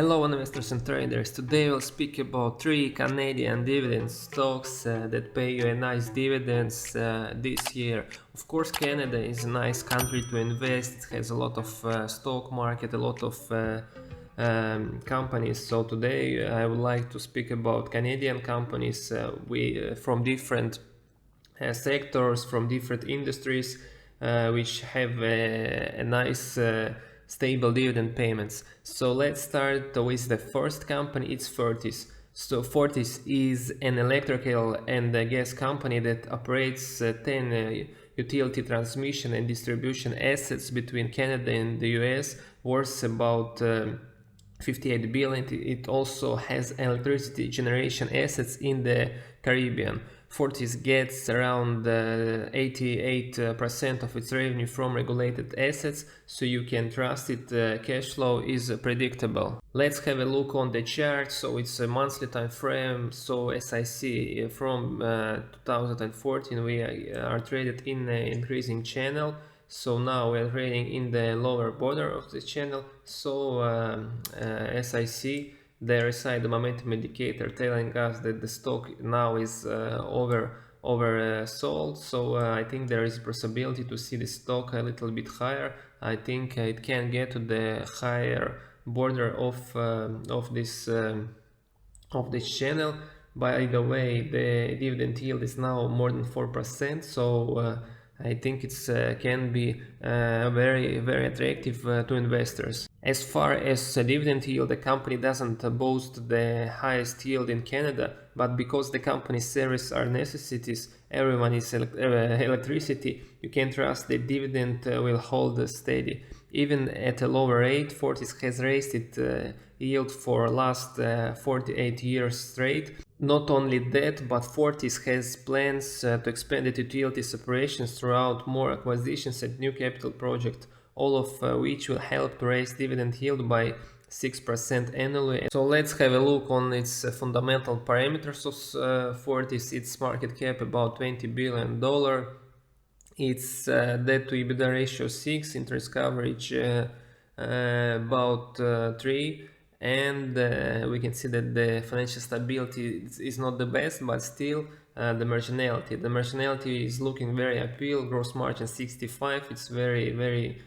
Hello investors and traders, today we'll speak about 3 Canadian dividend stocks that pay you a nice dividends this year. Of course, Canada is a nice country to invest, it has a lot of stock market, a lot of companies. So today I would like to speak about Canadian companies from different sectors, from different industries, which have a nice stable dividend payments. So let's start with the first company. It's Fortis. So Fortis is an electrical and gas company that operates 10 utility transmission and distribution assets between Canada and the US, worth about 58 billion. It also has electricity generation assets in the Caribbean. Fortis gets around 88% of its revenue from regulated assets, so you can trust it. Cash flow is predictable. Let's have a look on the chart. So it's a monthly time frame. So as I see from 2014 we are traded in an increasing channel. So now we are trading in the lower border of the channel. So as I see, there is the momentum indicator telling us that the stock now is oversold. So I think there is a possibility to see the stock a little bit higher. I think it can get to the higher border of this channel. By the way, the dividend yield is now more than 4%. So I think it can be very attractive to investors. As far as dividend yield, the company doesn't boast the highest yield in Canada, but because the company's services are necessities, everyone is electricity, you can trust the dividend will hold steady. Even at a lower rate, Fortis has raised its yield for last 48 years straight. Not only that, but Fortis has plans to expand its utilities operations throughout more acquisitions and new capital projects, all of which will help to raise dividend yield by 6% annually. So let's have a look on its fundamental parameters of Fortis. Its market cap about $20 billion. Its debt to EBITDA ratio 6, interest coverage about 3. And we can see that the financial stability is not the best, but still the marginality is looking very appeal. Gross margin 65, it's very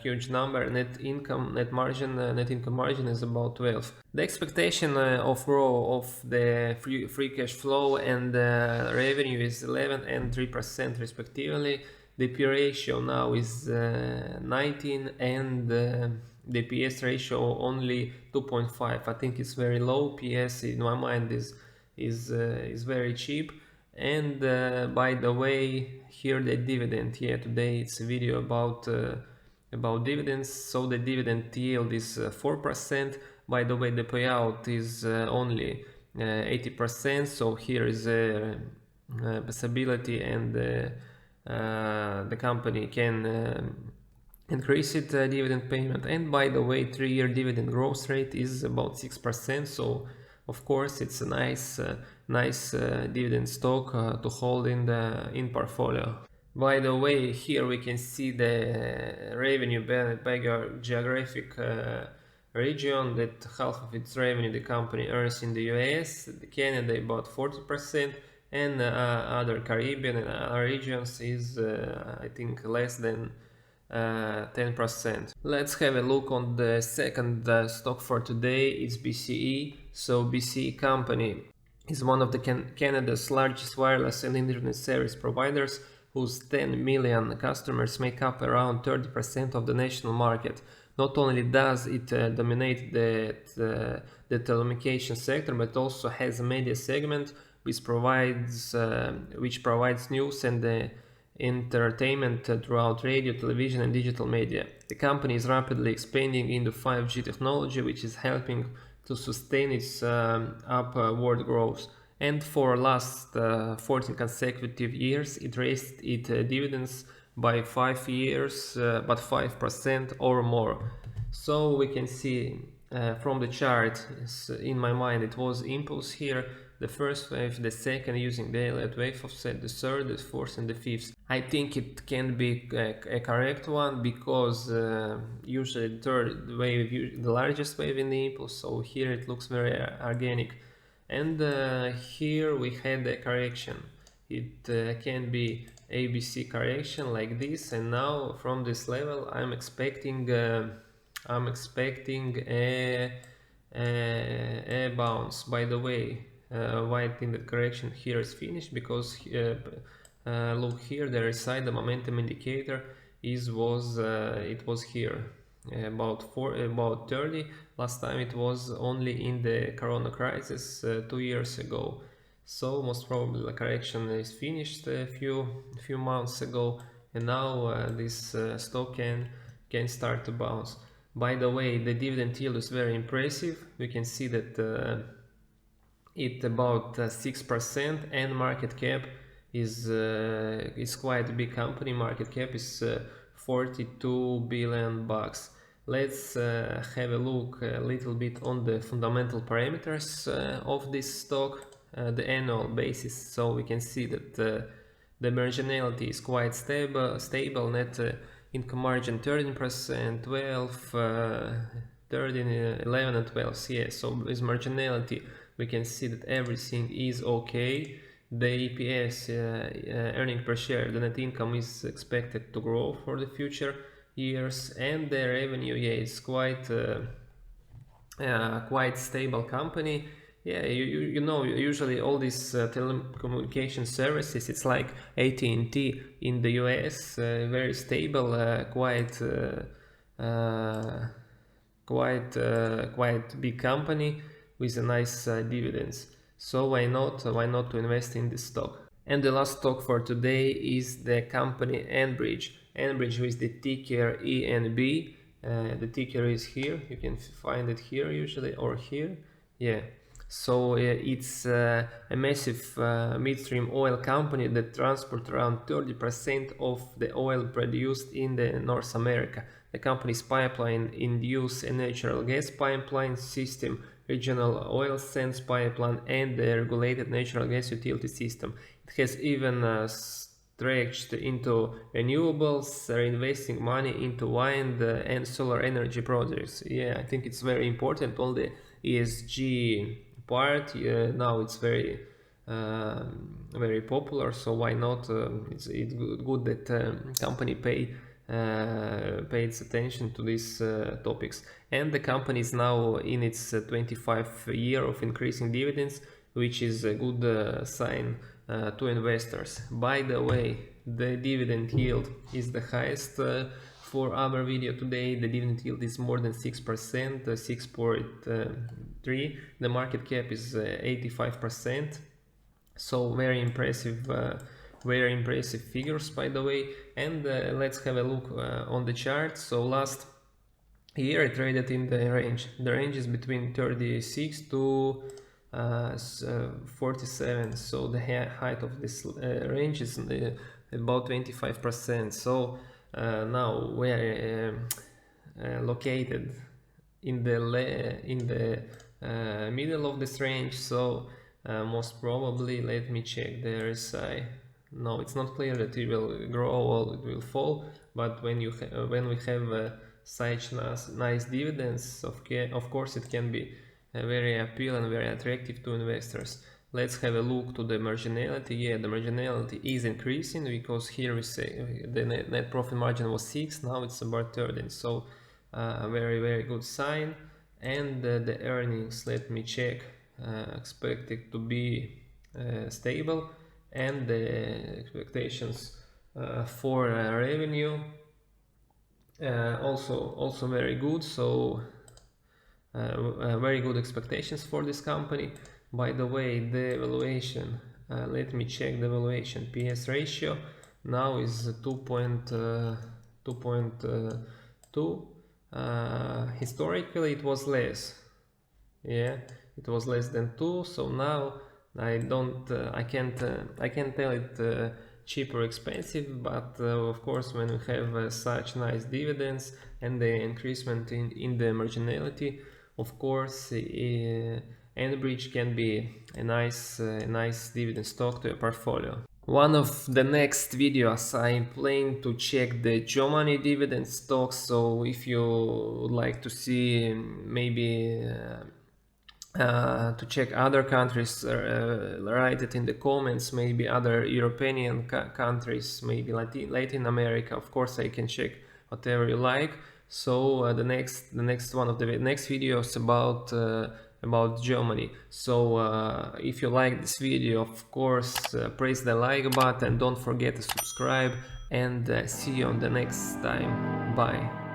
huge number. Net income margin is about 12. The expectation of growth of the free cash flow and revenue is 11 and 3% respectively. The P ratio now is 19 and the PS ratio only 2.5. I think it's very low. PS in my mind is very cheap. And by the way, here the dividend. Today it's a video about dividends. So the dividend yield is 4%. By the way, the payout is only 80%. So here is a possibility, and the company can increase its dividend payment. And by the way, 3-year dividend growth rate is about 6%. So of course it's a nice dividend stock to hold in portfolio. By the way, here we can see the revenue by geographic region, that half of its revenue the company earns in the US, Canada about 40%, and other Caribbean and regions is I think less than 10%. Let's have a look on the second stock for today. It's BCE. So BCE company is one of the Canada's largest wireless and internet service providers, whose 10 million customers make up around 30% of the national market. Not only does it dominate the telecommunication sector, but also has a media segment which provides news and entertainment throughout radio, television and digital media. The company is rapidly expanding into 5G technology, which is helping to sustain its upward growth. And for last 14 consecutive years, it raised its dividends by 5 years, but 5% or more. So we can see from the chart, in my mind it was impulse here, the first wave, the second using the Elliott wave offset, the third, the fourth and the fifth. I think it can be a correct one because usually the third wave, the largest wave in the impulse, so here it looks very organic. And here we had a correction. It can be ABC correction like this, and now from this level I'm expecting a bounce. By the way, why I think the correction here is finished, because look here, the RSI, the momentum indicator, it was here about 30. Last time it was only in the Corona crisis 2 years ago. So most probably the correction is finished a few months ago, and now this stock can start to bounce. By the way, the dividend yield is very impressive. We can see that it about 6%, and market cap is quite a big company. Market cap is 42 billion bucks. Let's have a look a little bit on the fundamental parameters of this stock, the annual basis. So we can see that the marginality is quite stable. Net income margin 13%, 12, 13, 11 and 12. Yeah, so with marginality we can see that everything is okay. The EPS, earning per share, the net income is expected to grow for the future years, and the revenue, yeah, is quite stable company. Yeah, you know, usually all these telecommunication services, it's like AT&T in the US, very stable, quite big company with a nice dividends. So why not to invest in this stock? And the last stock for today is the company Enbridge. Enbridge with the ticker ENB. The ticker is here. You can find it here usually, or here. Yeah. So it's a massive midstream oil company that transports around 30% of the oil produced in the North America. The company's pipeline induce a natural gas pipeline system, regional oil sands pipeline, and the regulated natural gas utility system. It has even stretched into renewables, reinvesting money into wind and solar energy projects. Yeah, I think it's very important. All the ESG part now it's very popular. So why not? It's good that company pays attention to these topics. And the company is now in its 25th year of increasing dividends, which is a good sign to investors. By the way, the dividend yield is the highest for our video today. The dividend yield is more than 6%, 6.3. The market cap is 85%. So very impressive figures, by the way. And let's have a look on the chart. So last year I traded in the range. The range is between 36 to 47. So the height of this range is about 25%. So now we are located in the middle of this range. So most probably, let me check the RSI. No, it's not clear that it will grow or it will fall, but when we have such nice dividends, of course it can be very appealing and very attractive to investors. Let's have a look to the marginality. Yeah, the marginality is increasing, because here we say the net profit margin was 6, now it's about 13. So very good sign. And the earnings, let me check, expected to be stable, and the expectations for revenue also very good. So very good expectations for this company. By the way, the valuation, let me check the valuation. PS ratio now is 2.2. Historically it was less. Yeah, it was less than 2. So now I can't tell it cheap or expensive, but of course when we have such nice dividends and the increasement in the marginality, of course Enbridge can be a nice dividend stock to a portfolio. One of the next videos I plan to check the Germany dividend stocks, so if you would like to see maybe to check other countries, write it in the comments, maybe other European countries, maybe Latin America. Of course I can check whatever you like. So the next one of the next videos about Germany. So if you like this video, of course press the like button, don't forget to subscribe, and see you on the next time. Bye.